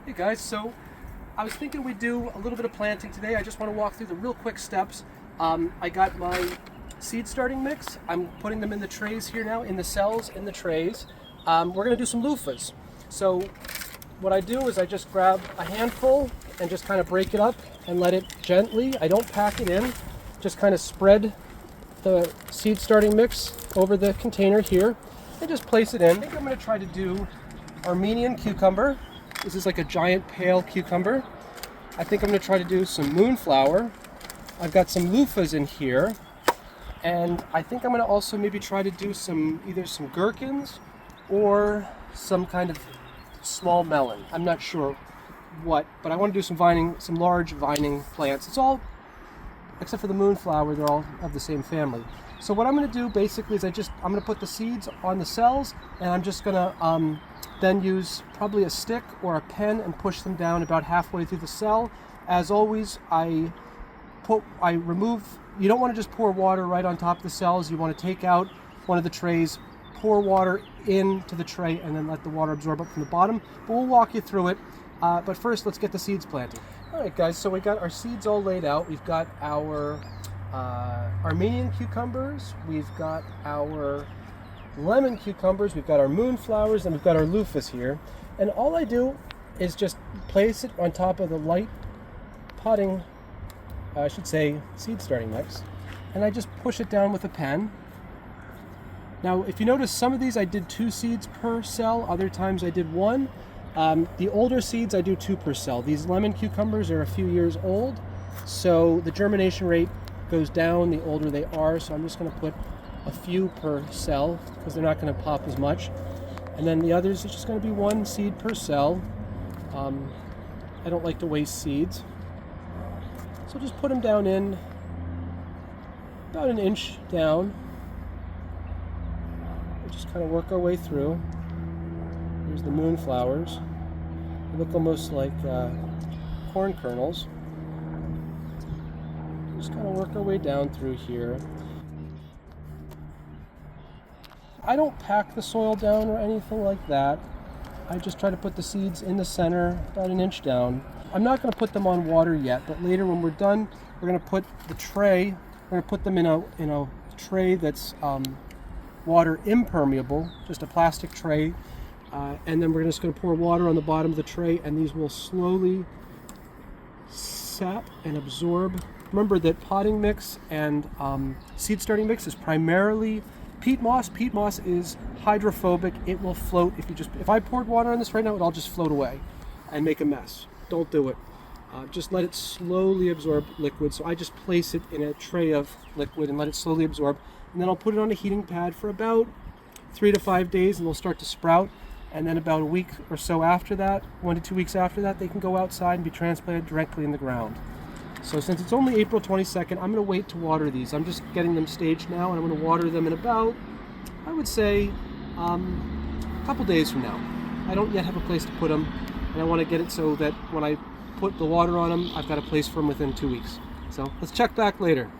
Hey guys, so I was thinking we'd do a little bit of planting today. I just want to walk through the real quick steps. I got my seed starting mix. I'm putting them in the trays here now, in the cells, in the trays. We're going to do some loofahs. So what I do is I just grab a handful and just kind of break it up and let it gently, I don't pack it in, just kind of spread the seed starting mix over the container here and just place it in. I think I'm going to try to do Armenian cucumber. This is like a giant pale cucumber. I think I'm going to try to do some moonflower. I've got some loofahs in here. And I think I'm going to also maybe try to do either some gherkins or some kind of small melon. I'm not sure what, but I want to do some large vining plants. It's all, except for the moonflower, they're all of the same family. So what I'm going to do basically is I'm going to put the seeds on the cells, and I'm just going to then use probably a stick or a pen and push them down about halfway through the cell. As always, I remove, you don't want to just pour water right on top of the cells. You want to take out one of the trays, pour water into the tray, and then let the water absorb up from the bottom. But we'll walk you through it. But first, let's get the seeds planted. All right, guys, so we got our seeds all laid out. We've got our Armenian cucumbers. We've got our lemon cucumbers. We've got our moonflowers, and we've got our loofahs here. And all I do is just place it on top of the light potting, I should say, seed starting mix. And I just push it down with a pen. Now, if you notice, some of these I did 2 seeds per cell. Other times I did 1. The older seeds I do 2 per cell. These lemon cucumbers are a few years old, so the germination rate goes down the older they are. So I'm just going to put a few per cell because they're not going to pop as much. And then the others, it's just going to be 1 seed per cell. I don't like to waste seeds. So just put them down in about an inch down. We'll just kind of work our way through. Here's the moonflowers. They look almost like corn kernels. Just kind of work our way down through here. I don't pack the soil down or anything like that. I just try to put the seeds in the center, about an inch down. I'm not going to put them on water yet, but later when we're done, we're going to put the tray, we're going to put them in a tray that's water impermeable, just a plastic tray. And then we're just going to pour water on the bottom of the tray, and these will slowly sap and absorb. Remember that potting mix and seed starting mix is primarily peat moss. Peat moss is hydrophobic. It will float. If I poured water on this right now, it would all just float away and make a mess. Don't do it. Just let it slowly absorb liquid. So I just place it in a tray of liquid and let it slowly absorb. And then I'll put it on a heating pad for about 3 to 5 days, and they'll start to sprout. And then about a week or so after that, 1 to 2 weeks after that, they can go outside and be transplanted directly in the ground. So since it's only April 22nd, I'm going to wait to water these. I'm just getting them staged now, and I'm going to water them in about, I would say, a couple days from now. I don't yet have a place to put them, and I want to get it so that when I put the water on them, I've got a place for them within 2 weeks. So let's check back later.